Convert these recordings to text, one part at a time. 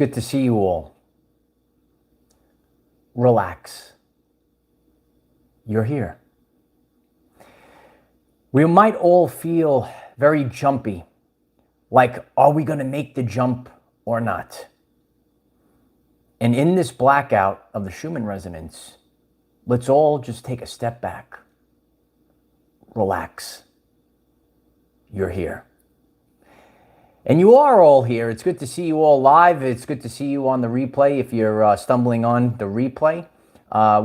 Good to see you all. Relax. You're here. We might all feel very jumpy, like, are we going to make the jump or not? And in this blackout of the Schumann resonance, let's all just take a step back. Relax. You're here. And you are all here. It's good to see you all live. It's good to see you on the replay if you're stumbling on the replay.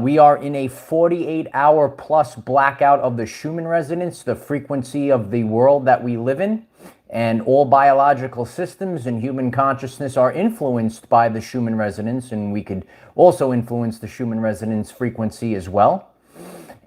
We are in a 48-hour plus blackout of the Schumann resonance, the frequency of the world that we live in. And all biological systems and human consciousness are influenced by the Schumann resonance, and we could also influence the Schumann resonance frequency as well.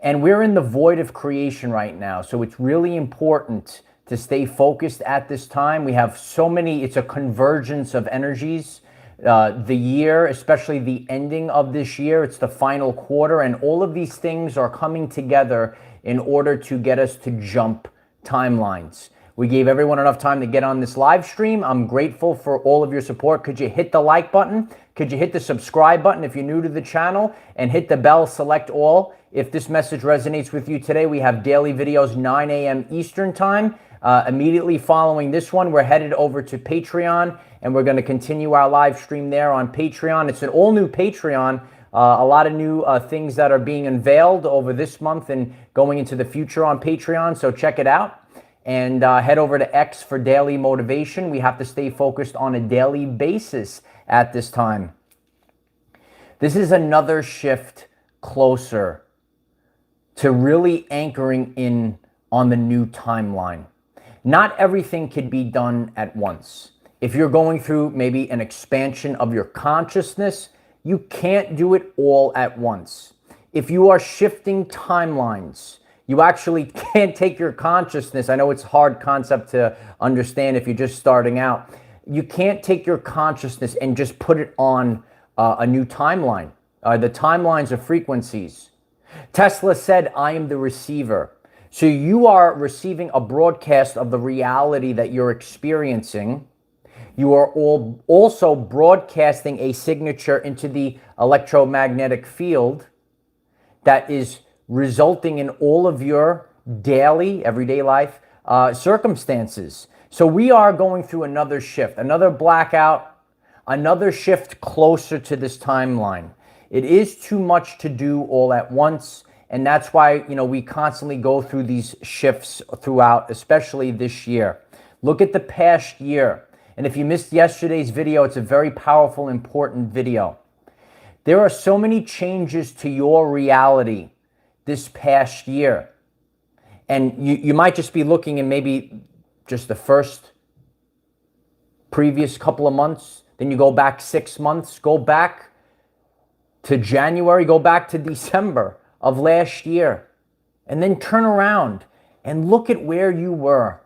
And we're in the void of creation right now, so it's really important to stay focused at this time. We have so many, it's a convergence of energies. The year, especially the ending of this year, it's the final quarter, and all of these things are coming together in order to get us to jump timelines. We gave everyone enough time to get on this live stream. I'm grateful for all of your support. Could you hit the like button? Could you hit the subscribe button if you're new to the channel? And hit the bell, select all. If this message resonates with you today, we have daily videos 9 a.m. Eastern time. Immediately following this one, we're headed over to Patreon, and we're going to continue our live stream there on Patreon. It's an all-new Patreon. A lot of new things that are being unveiled over this month and going into the future on Patreon, so check it out. And head over to X for daily motivation. We have to stay focused on a daily basis at this time. This is another shift closer to really anchoring in on the new timeline. Not everything can be done at once. If you're going through maybe an expansion of your consciousness, you can't do it all at once. If you are shifting timelines, you actually can't take your consciousness. I know it's a hard concept to understand if you're just starting out. You can't take your consciousness and just put it on a new timeline. The timelines of frequencies. Tesla said, I am the receiver. So you are receiving a broadcast of the reality that you're experiencing. You are also broadcasting a signature into the electromagnetic field that is resulting in all of your daily, everyday life circumstances. So we are going through another shift, another blackout, another shift closer to this timeline. It is too much to do all at once, and that's why, we constantly go through these shifts throughout, especially this year. Look at the past year. And if you missed yesterday's video, it's a very powerful, important video. There are so many changes to your reality this past year. And you might just be looking in maybe just the first previous couple of months. Then you go back 6 months, go back to January, go back to December of last year. And then turn around and look at where you were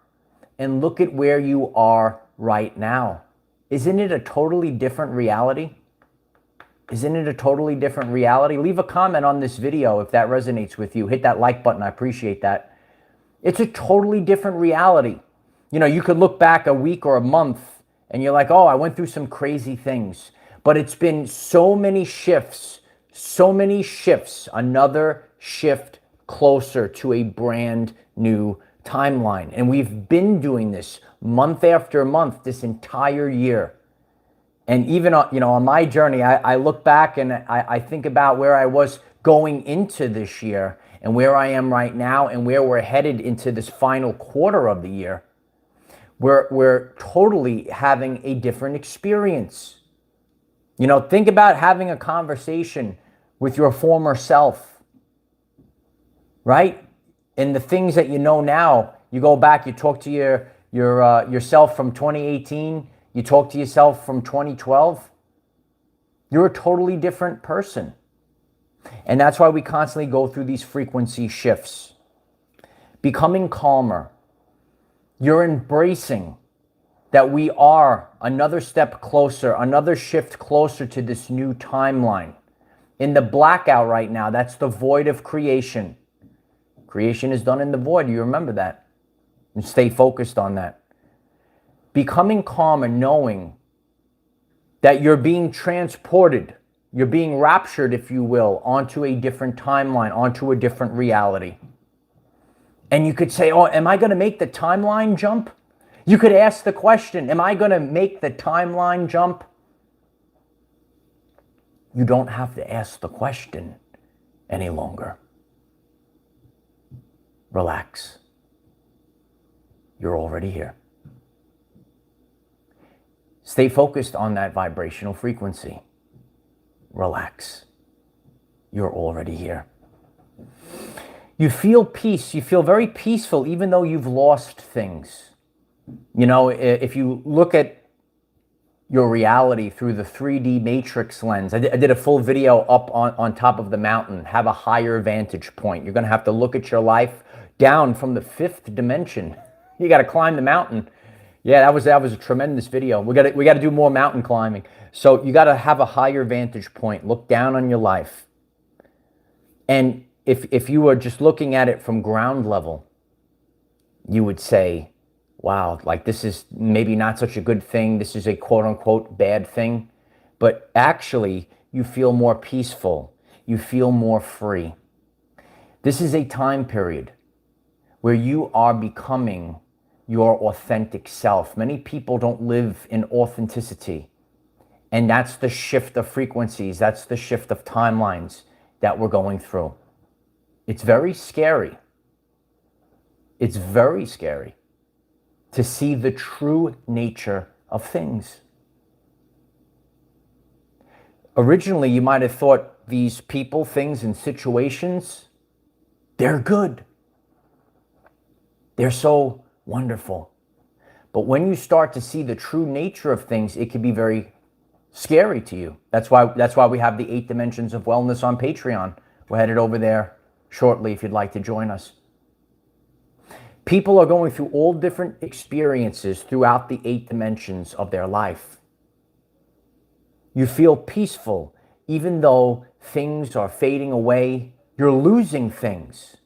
and look at where you are right now. Isn't it a totally different reality? Isn't it a totally different reality? Leave a comment on this video if that resonates with you. Hit that like button. I appreciate that. It's a totally different reality. You could look back a week or a month and you're like, oh, I went through some crazy things. But it's been so many shifts, another shift closer to a brand new timeline. And we've been doing this month after month this entire year. And even on my journey, I look back and I think about where I was going into this year and where I am right now and where we're headed into this final quarter of the year. We're totally having a different experience. Think about having a conversation with your former self, right? And the things that you know now, you go back, you talk to yourself from 2018, you talk to yourself from 2012, you're a totally different person. And that's why we constantly go through these frequency shifts. Becoming calmer. You're embracing that we are another step closer, another shift closer to this new timeline. In the blackout right now, that's the void of creation. Creation is done in the void. You remember that. And stay focused on that. Becoming calm and knowing that you're being transported, you're being raptured, if you will, onto a different timeline, onto a different reality. And you could say, oh, am I going to make the timeline jump? You could ask the question, am I going to make the timeline jump? You don't have to ask the question any longer. Relax. You're already here. Stay focused on that vibrational frequency. Relax. You're already here. You feel peace. You feel very peaceful even though you've lost things. You know, if you look at your reality through the 3D matrix lens, I did a full video up on top of the mountain, have a higher vantage point. You're going to have to look at your life down from the 5th dimension. You got to climb the mountain. Yeah, that was a tremendous video. We got to do more mountain climbing. So you got to have a higher vantage point. Look down on your life. And if you were just looking at it from ground level, you would say, wow, like this is maybe not such a good thing. This is a quote unquote bad thing. But actually, you feel more peaceful. You feel more free. This is a time period where you are becoming your authentic self. Many people don't live in authenticity. And that's the shift of frequencies. That's the shift of timelines that we're going through. It's very scary. It's very scary to see the true nature of things. Originally, you might have thought these people, things, and situations, they're good. They're so wonderful. But when you start to see the true nature of things, it can be very scary to you. That's why we have the 8 Dimensions of Wellness on Patreon. We're headed over there shortly if you'd like to join us. People are going through all different experiences throughout the 8 dimensions of their life. You feel peaceful even though things are fading away. You're losing things.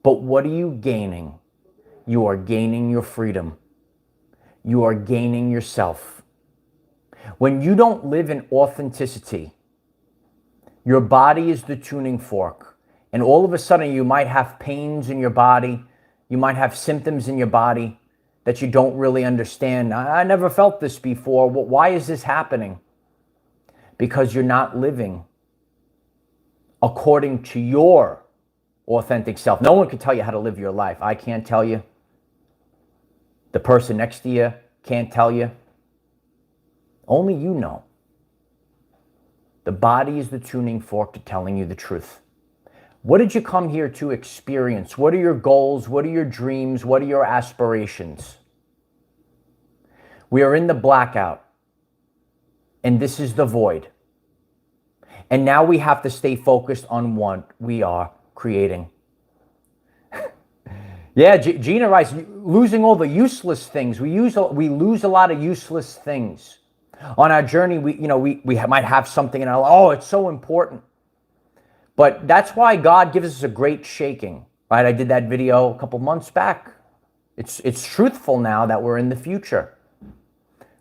But what are you gaining? You are gaining your freedom. You are gaining yourself. When you don't live in authenticity, your body is the tuning fork. And all of a sudden you might have pains in your body. You might have symptoms in your body that you don't really understand. I never felt this before. Well, why is this happening? Because you're not living according to your authentic self. No one can tell you how to live your life. I can't tell you. The person next to you can't tell you. Only you know. The body is the tuning fork to telling you the truth. What did you come here to experience? What are your goals? What are your dreams? What are your aspirations? We are in the blackout, and this is the void. And now we have to stay focused on what we are creating. Yeah, Gina writes, losing all the useless things. We lose a lot of useless things. On our journey, we might have something in our life. Oh, it's so important. But that's why God gives us a great shaking, right? I did that video a couple months back. It's truthful now that we're in the future.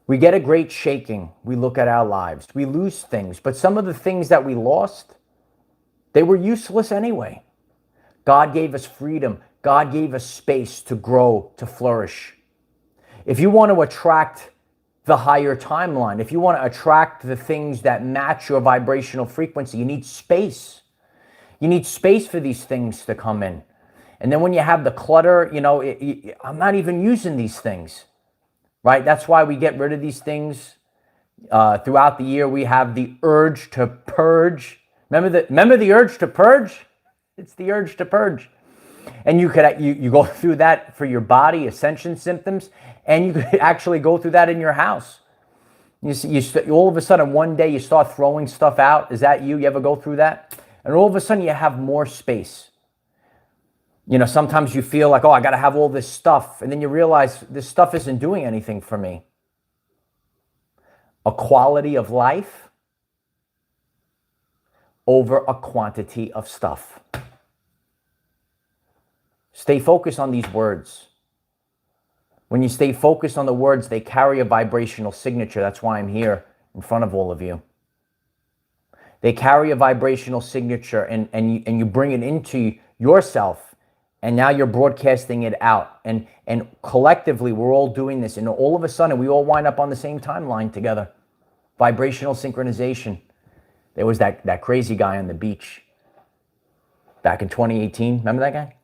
We get a great shaking. We look at our lives. We lose things. But some of the things that we lost, they were useless anyway. God gave us freedom. God gave us space to grow, to flourish. If you want to attract the higher timeline, if you want to attract the things that match your vibrational frequency, you need space. You need space for these things to come in. And then when you have the clutter, I'm not even using these things, right? That's why we get rid of these things. Throughout the year, we have the urge to purge. Remember the urge to purge? It's the urge to purge. And you go through that for your body, ascension symptoms, and you could actually go through that in your house. All of a sudden, one day you start throwing stuff out. Is that you? You ever go through that? And all of a sudden you have more space. Sometimes you feel like, oh, I got to have all this stuff. And then you realize this stuff isn't doing anything for me. A quality of life over a quantity of stuff. Stay focused on these words. When you stay focused on the words, they carry a vibrational signature. That's why I'm here in front of all of you. They carry a vibrational signature, and you bring it into yourself, and now you're broadcasting it out. And collectively, we're all doing this, and all of a sudden, we all wind up on the same timeline together. Vibrational synchronization. There was that crazy guy on the beach back in 2018. Remember that guy?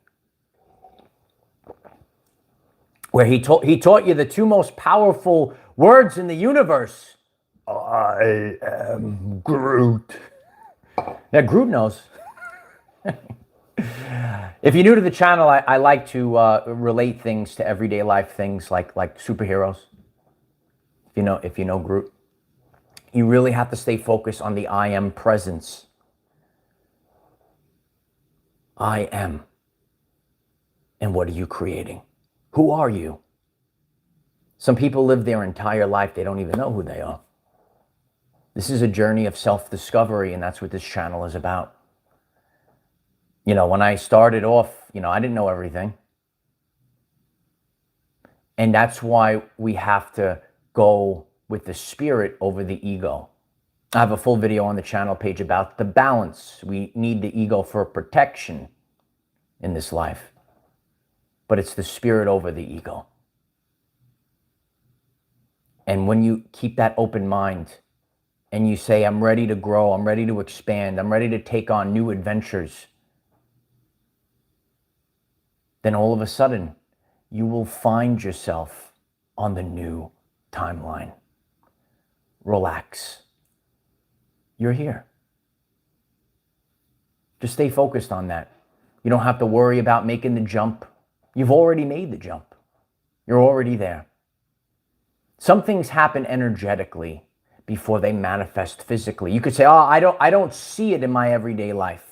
Where he taught you the two most powerful words in the universe. I am Groot. Now, Groot knows. If you're new to the channel, I like to relate things to everyday life things like superheroes. If you know Groot, you really have to stay focused on the I am presence. I am. And what are you creating? Who are you? Some people live their entire life, they don't even know who they are. This is a journey of self-discovery, and that's what this channel is about. When I started off, I didn't know everything. And that's why we have to go with the spirit over the ego. I have a full video on the channel page about the balance. We need the ego for protection in this life, but it's the spirit over the ego. And when you keep that open mind and you say, I'm ready to grow, I'm ready to expand, I'm ready to take on new adventures, then all of a sudden, you will find yourself on the new timeline. Relax. You're here. Just stay focused on that. You don't have to worry about making the jump. You've already made the jump. You're already there. Some things happen energetically before they manifest physically. You could say, oh, I don't see it in my everyday life.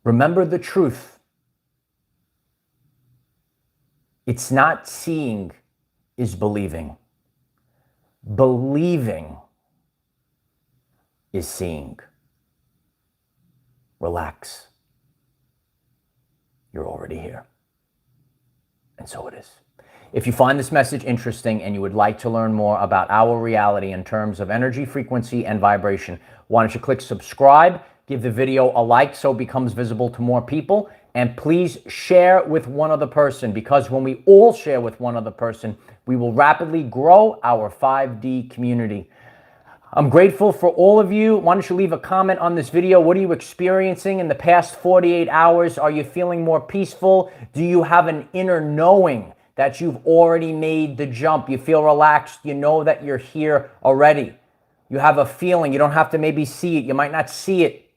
Remember the truth. It's not seeing is believing. Believing is seeing. Relax. You're already here. And so it is. If you find this message interesting and you would like to learn more about our reality in terms of energy, frequency, and vibration, why don't you click subscribe, give the video a like so it becomes visible to more people, and please share with one other person, because when we all share with one other person, we will rapidly grow our 5D community. I'm grateful for all of you. Why don't you leave a comment on this video? What are you experiencing in the past 48 hours? Are you feeling more peaceful? Do you have an inner knowing that you've already made the jump? You feel relaxed. You know that you're here already. You have a feeling. You don't have to maybe see it. You might not see it.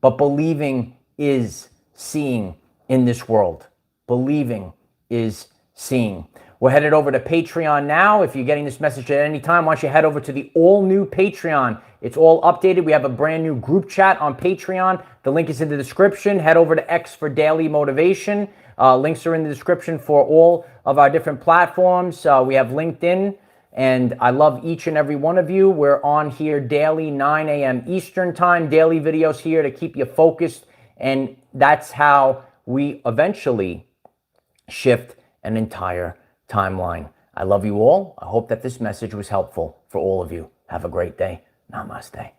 But believing is seeing in this world. Believing is seeing. We're headed over to Patreon now. If you're getting this message at any time, why don't you head over to the all-new Patreon. It's all updated. We have a brand new group chat on Patreon. The link is in the description. Head over to X for daily motivation. Links are in the description for all of our different platforms. We have LinkedIn, and I love each and every one of you. We're on here daily, 9 a.m. Eastern time, daily videos here to keep you focused, and that's how we eventually shift an entire timeline. I love you all. I hope that this message was helpful for all of you. Have a great day. Namaste.